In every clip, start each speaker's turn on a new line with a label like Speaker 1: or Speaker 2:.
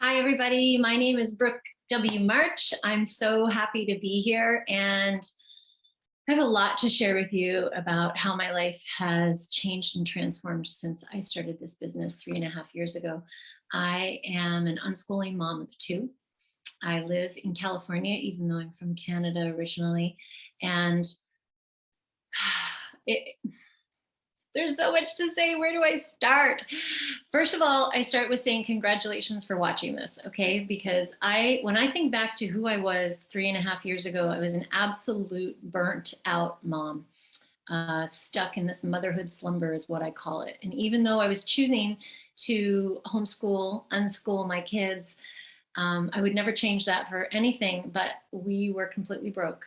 Speaker 1: Hi, everybody. My name is Brooke W. March. I'm so happy to be here, and I have a lot to share with you about how my life has changed and transformed since I started this business 3.5 years ago. I am an unschooling mom of two. I live in California, even though I'm from Canada originally, and it, there's so much to say. Where do I start? First of all, I start with saying congratulations for watching this, okay? Because when I think back to who I was 3.5 years ago, I was an absolute burnt out mom, stuck in this motherhood slumber is what I call it. And even though I was choosing to homeschool, unschool my kids, I would never change that for anything, but we were completely broke.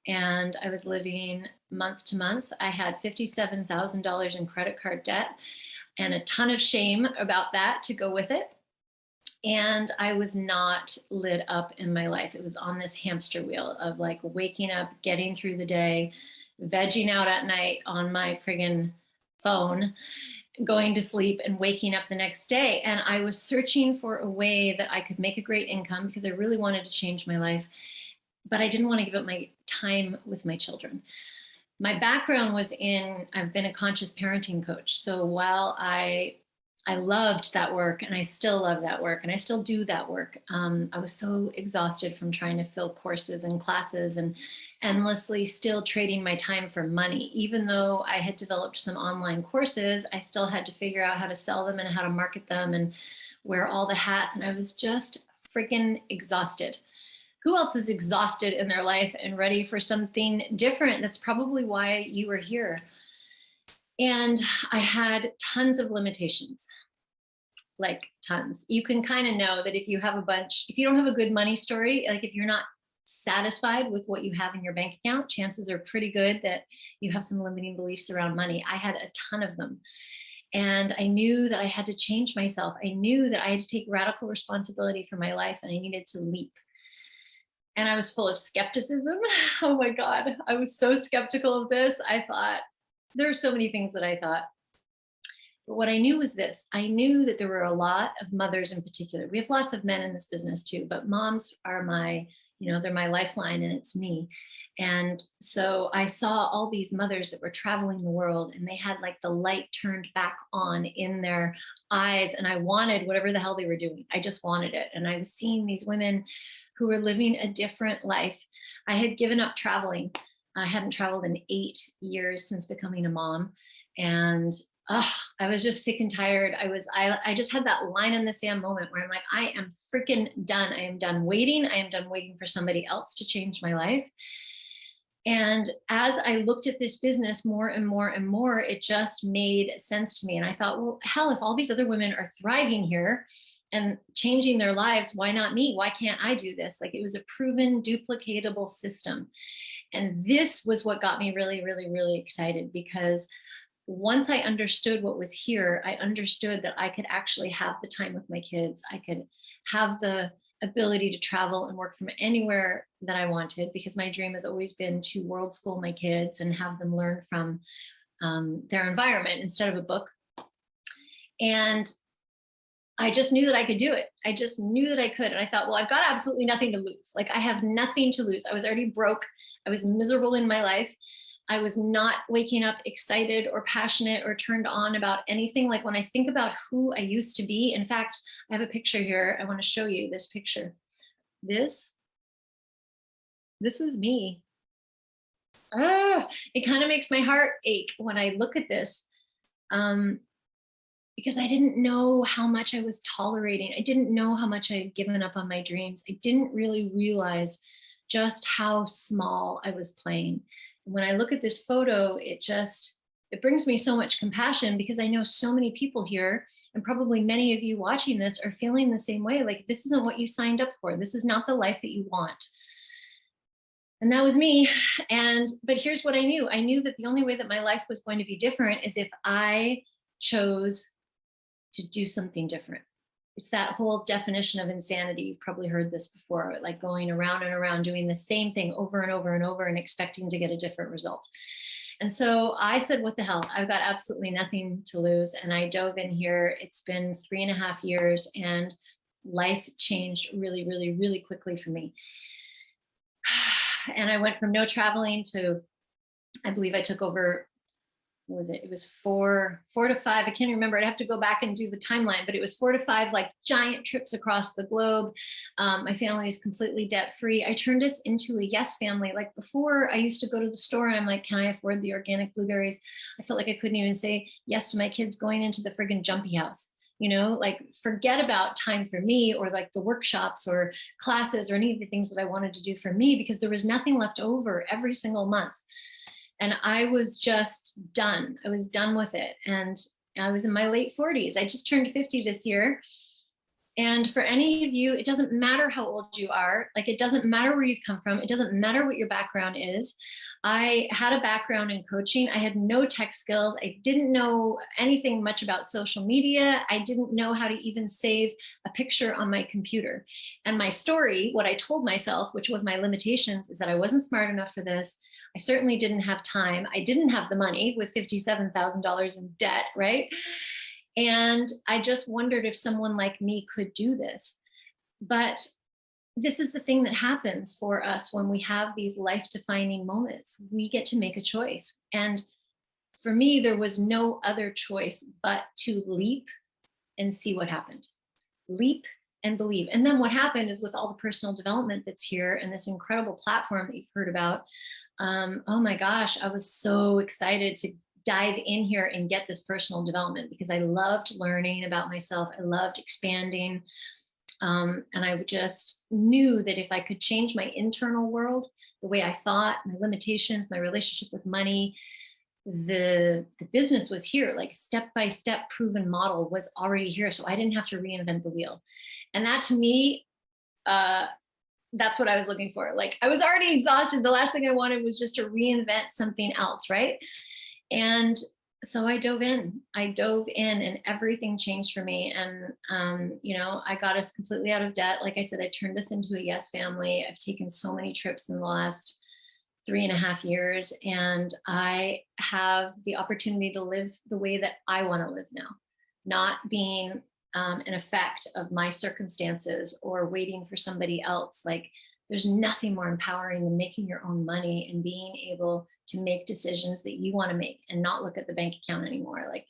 Speaker 1: And I was living month to month. I had $57,000 in credit card debt and a ton of shame about that to go with it. And I was not lit up in my life. It was on this hamster wheel of like waking up, getting through the day, vegging out at night on my friggin' phone, going to sleep and waking up the next day. And I was searching for a way that I could make a great income because I really wanted to change my life, but I didn't want to give up my time with my children. My background was I've been a conscious parenting coach. So while I loved that work, and I still love that work, and I still do that work, I was so exhausted from trying to fill courses and classes and endlessly still trading my time for money. Even though I had developed some online courses, I still had to figure out how to sell them and how to market them and wear all the hats. And I was just freaking exhausted. Who else is exhausted in their life and ready for something different? That's probably why you were here. And I had tons of limitations, like tons. You can kind of know that if you don't have a good money story, like if you're not satisfied with what you have in your bank account, chances are pretty good that you have some limiting beliefs around money. I had a ton of them. And I knew that I had to change myself. I knew that I had to take radical responsibility for my life, and I needed to leap. And I was full of skepticism. Oh my God, I was so skeptical of this. I thought, there are so many things that I thought. But what I knew was this. I knew that there were a lot of mothers in particular. We have lots of men in this business too, but moms are they're my lifeline, and it's me. And so I saw all these mothers that were traveling the world, and they had like the light turned back on in their eyes. And I wanted whatever the hell they were doing. I just wanted it. And I was seeing these women who were living a different life. I had given up traveling. I hadn't traveled in 8 years since becoming a mom. And I was just sick and tired. I just had that line in the sand moment where I'm like, I am freaking done. I am done waiting. I am done waiting for somebody else to change my life. And as I looked at this business more and more and more, it just made sense to me. And I thought, well, hell, if all these other women are thriving here and changing their lives, why not me? Why can't I do this? Like, it was a proven, duplicatable system. And this was what got me really, really, really excited, because once I understood what was here, I understood that I could actually have the time with my kids. I could have the ability to travel and work from anywhere that I wanted, because my dream has always been to world school my kids and have them learn from their environment instead of a book. And I just knew that I could do it. I just knew that I could. And I thought, well, I've got absolutely nothing to lose. Like, I have nothing to lose. I was already broke. I was miserable in my life. I was not waking up excited or passionate or turned on about anything. Like, when I think about who I used to be, in fact, I have a picture here. I want to show you this picture. This is me. It kind of makes my heart ache when I look at this. Because I didn't know how much I was tolerating. I didn't know how much I had given up on my dreams. I didn't really realize just how small I was playing. And when I look at this photo, it brings me so much compassion, because I know so many people here, and probably many of you watching this, are feeling the same way. Like, this isn't what you signed up for. This is not the life that you want. And that was me. But here's what I knew. I knew that the only way that my life was going to be different is if I chose to do something different. It's that whole definition of insanity. You've probably heard this before, like going around and around doing the same thing over and over and over and expecting to get a different result. And so I said, what the hell? I've got absolutely nothing to lose. And I dove in here. It's been 3.5 years, and life changed really, really, really quickly for me. And I went from no traveling to, I believe I took over, what was it? It was four to five. I can't remember. I'd have to go back and do the timeline, but it was 4 to 5 like giant trips across the globe. My family was completely debt free. I turned us into a yes family. Like before, I used to go to the store and I'm like, can I afford the organic blueberries? I felt like I couldn't even say yes to my kids going into the friggin' jumpy house. You know, like forget about time for me or like the workshops or classes or any of the things that I wanted to do for me because there was nothing left over every single month. And I was just done. I was done with it. And I was in my late 40s. I just turned 50 this year. And for any of you, it doesn't matter how old you are. Like, it doesn't matter where you've come from. It doesn't matter what your background is. I had a background in coaching. I had no tech skills. I didn't know anything much about social media. I didn't know how to even save a picture on my computer. And my story, what I told myself, which was my limitations, is that I wasn't smart enough for this. I certainly didn't have time. I didn't have the money with $57,000 in debt, right? And I just wondered if someone like me could do this. But this is the thing that happens for us when we have these life-defining moments. We get to make a choice. And for me, there was no other choice but to leap and see what happened. Leap and believe. And then what happened is with all the personal development that's here and this incredible platform that you've heard about, oh my gosh, I was so excited to dive in here and get this personal development because I loved learning about myself. I loved expanding. And I just knew that if I could change my internal world, the way I thought, my limitations, my relationship with money, the business was here, like step-by-step proven model was already here. So I didn't have to reinvent the wheel. And that to me, that's what I was looking for. Like I was already exhausted. The last thing I wanted was just to reinvent something else, right? And so I dove in and everything changed for me. And, you know, I got us completely out of debt. Like I said, I turned us into a yes family. I've taken so many trips in the last 3.5 years, and I have the opportunity to live the way that I want to live now, not being an effect of my circumstances or waiting for somebody else. Like there's nothing more empowering than making your own money and being able to make decisions that you want to make and not look at the bank account anymore. Like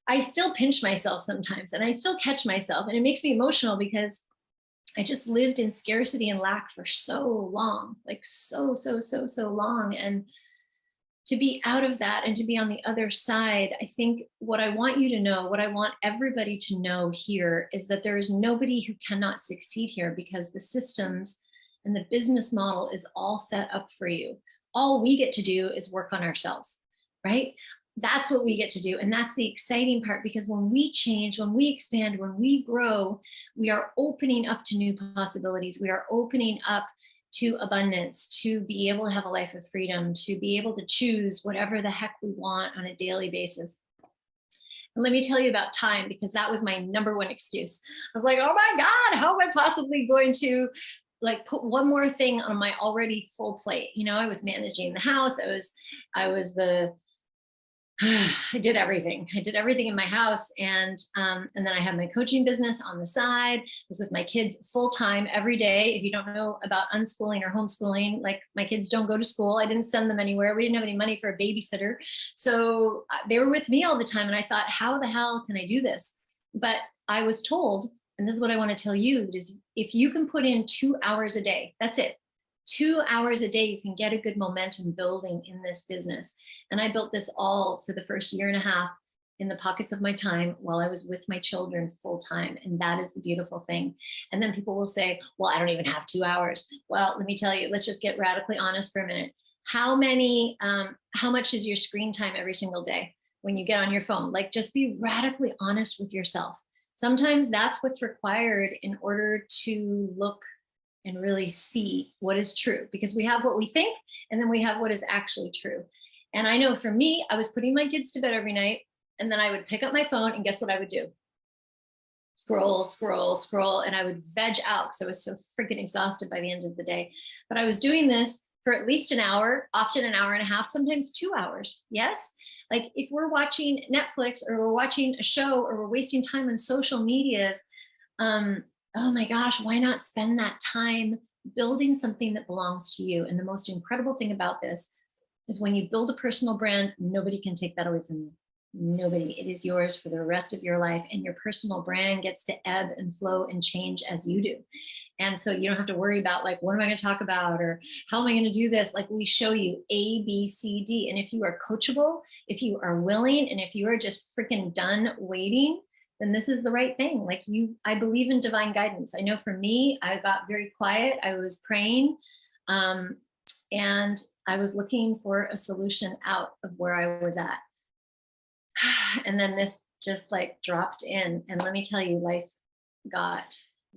Speaker 1: I still pinch myself sometimes and I still catch myself, and it makes me emotional because I just lived in scarcity and lack for so long, like so long. And to be out of that and to be on the other side, I think what I want you to know, what I want everybody to know here is that there is nobody who cannot succeed here because the systems and the business model is all set up for you. All we get to do is work on ourselves, right? That's what we get to do. And that's the exciting part, because when we change, when we expand, when we grow, we are opening up to new possibilities. We are opening up to abundance, to be able to have a life of freedom, to be able to choose whatever the heck we want on a daily basis. And let me tell you about time, because that was my number one excuse. I was like, oh my God, how am I possibly going to like put one more thing on my already full plate? You know, I was managing the house. I did everything. I did everything in my house. And then I had my coaching business on the side. I was with my kids full time every day. If you don't know about unschooling or homeschooling, like my kids don't go to school. I didn't send them anywhere. We didn't have any money for a babysitter. So they were with me all the time. And I thought, how the hell can I do this? But I was told, and this is what I want to tell you, is if you can put in 2 hours a day, that's it. 2 hours a day, you can get a good momentum building in this business. And I built this all for the first 1.5 years in the pockets of my time while I was with my children full time. And that is the beautiful thing. And then people will say, well, I don't even have 2 hours. Well, let me tell you, let's just get radically honest for a minute. How much is your screen time every single day when you get on your phone? Like, just be radically honest with yourself. Sometimes that's what's required in order to look and really see what is true, because we have what we think and then we have what is actually true. And I know for me, I was putting my kids to bed every night, and then I would pick up my phone and guess what I would do? Scroll, and I would veg out because I was so freaking exhausted by the end of the day. But I was doing this for at least an hour, often an hour and a half, sometimes 2 hours. Yes. Like if we're watching Netflix or we're watching a show or we're wasting time on social medias, Oh my gosh, why not spend that time building something that belongs to you? And the most incredible thing about this is when you build a personal brand, nobody can take that away from you. Nobody. It is yours for the rest of your life, and your personal brand gets to ebb and flow and change as you do. And so you don't have to worry about like, what am I going to talk about, or how am I going to do this? Like, we show you A, B, C, D. And if you are coachable, if you are willing, and if you are just freaking done waiting, then this is the right thing. Like, I believe in divine guidance. I know for me, I got very quiet. I was praying, and I was looking for a solution out of where I was at. And then this just like dropped in. And let me tell you, life got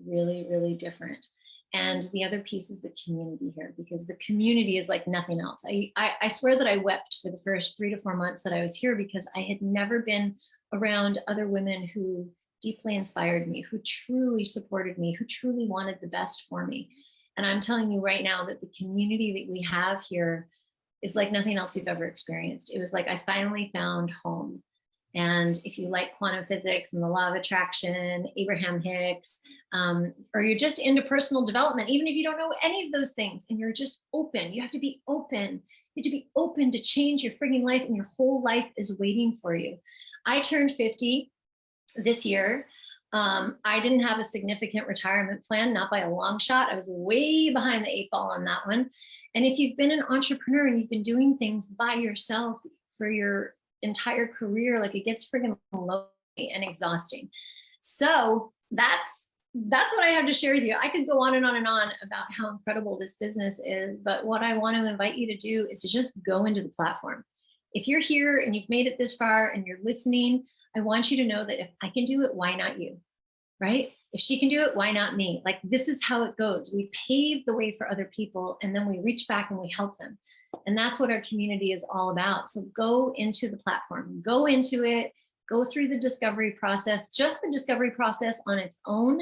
Speaker 1: really, really different. And the other piece is the community here, because the community is like nothing else. I swear that I wept for the first 3 to 4 months that I was here, because I had never been around other women who deeply inspired me, who truly supported me, who truly wanted the best for me. And I'm telling you right now that the community that we have here is like nothing else you've ever experienced. It was like I finally found home. And if you like quantum physics and the law of attraction, Abraham Hicks, or you're just into personal development, even if you don't know any of those things and you're just open, you have to be open. You have to be open to change your frigging life, and your whole life is waiting for you. I turned 50 this year. I didn't have a significant retirement plan, not by a long shot. I was way behind the 8 ball on that one. And if you've been an entrepreneur and you've been doing things by yourself for your entire career, like, it gets friggin' lonely and exhausting. So that's what I have to share with you. I could go on and on and on about how incredible this business is, but what I want to invite you to do is to just go into the platform. If you're here and you've made it this far and you're listening, I want you to know that if I can do it, why not you? Right? If she can do it, why not me? Like, this is how it goes. We pave the way for other people, and then we reach back and we help them. And that's what our community is all about. So go into the platform, go into it, go through the discovery process, just the discovery process on its own.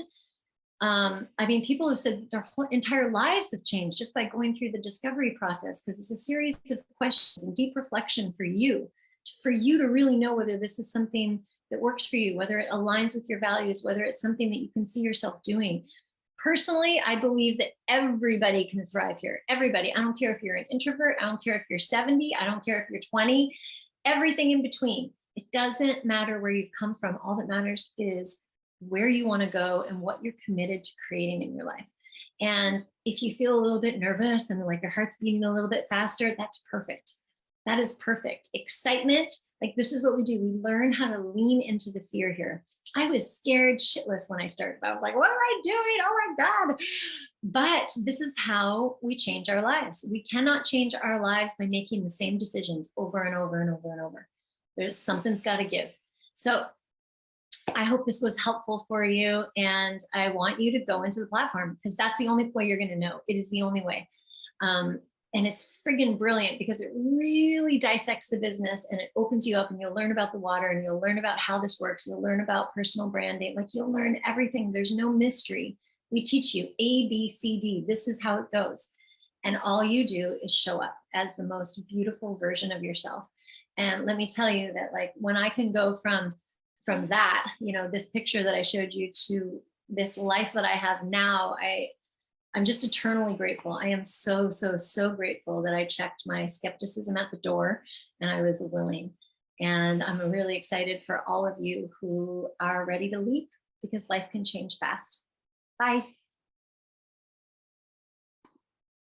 Speaker 1: I mean, people have said their whole entire lives have changed just by going through the discovery process, because it's a series of questions and deep reflection for you to really know whether this is something that works for you, whether it aligns with your values, whether it's something that you can see yourself doing. Personally, I believe that everybody can thrive here. Everybody. I don't care if you're an introvert. I don't care if you're 70. I don't care if you're 20. Everything in between. It doesn't matter where you've come from. All that matters is where you want to go and what you're committed to creating in your life. And if you feel a little bit nervous and like your heart's beating a little bit faster, that's perfect. That is perfect. Excitement, like, this is what we do. We learn how to lean into the fear here. I was scared shitless when I started. I was like, what am I doing? Oh my God. But this is how we change our lives. We cannot change our lives by making the same decisions over and over and over and over. Something's got to give. So I hope this was helpful for you. And I want you to go into the platform, because that's the only way you're going to know. It is the only way. And it's friggin' brilliant, because it really dissects the business and it opens you up, and you'll learn about the water, and you'll learn about how this works. You'll learn about personal branding. Like, you'll learn everything. There's no mystery. We teach you A, B, C, D. This is how it goes. And all you do is show up as the most beautiful version of yourself. And let me tell you that, like, when I can go from that, this picture that I showed you, to this life that I have now, I'm just eternally grateful. I am so, so, so grateful that I checked my skepticism at the door and I was willing. And I'm really excited for all of you who are ready to leap, because life can change fast. Bye.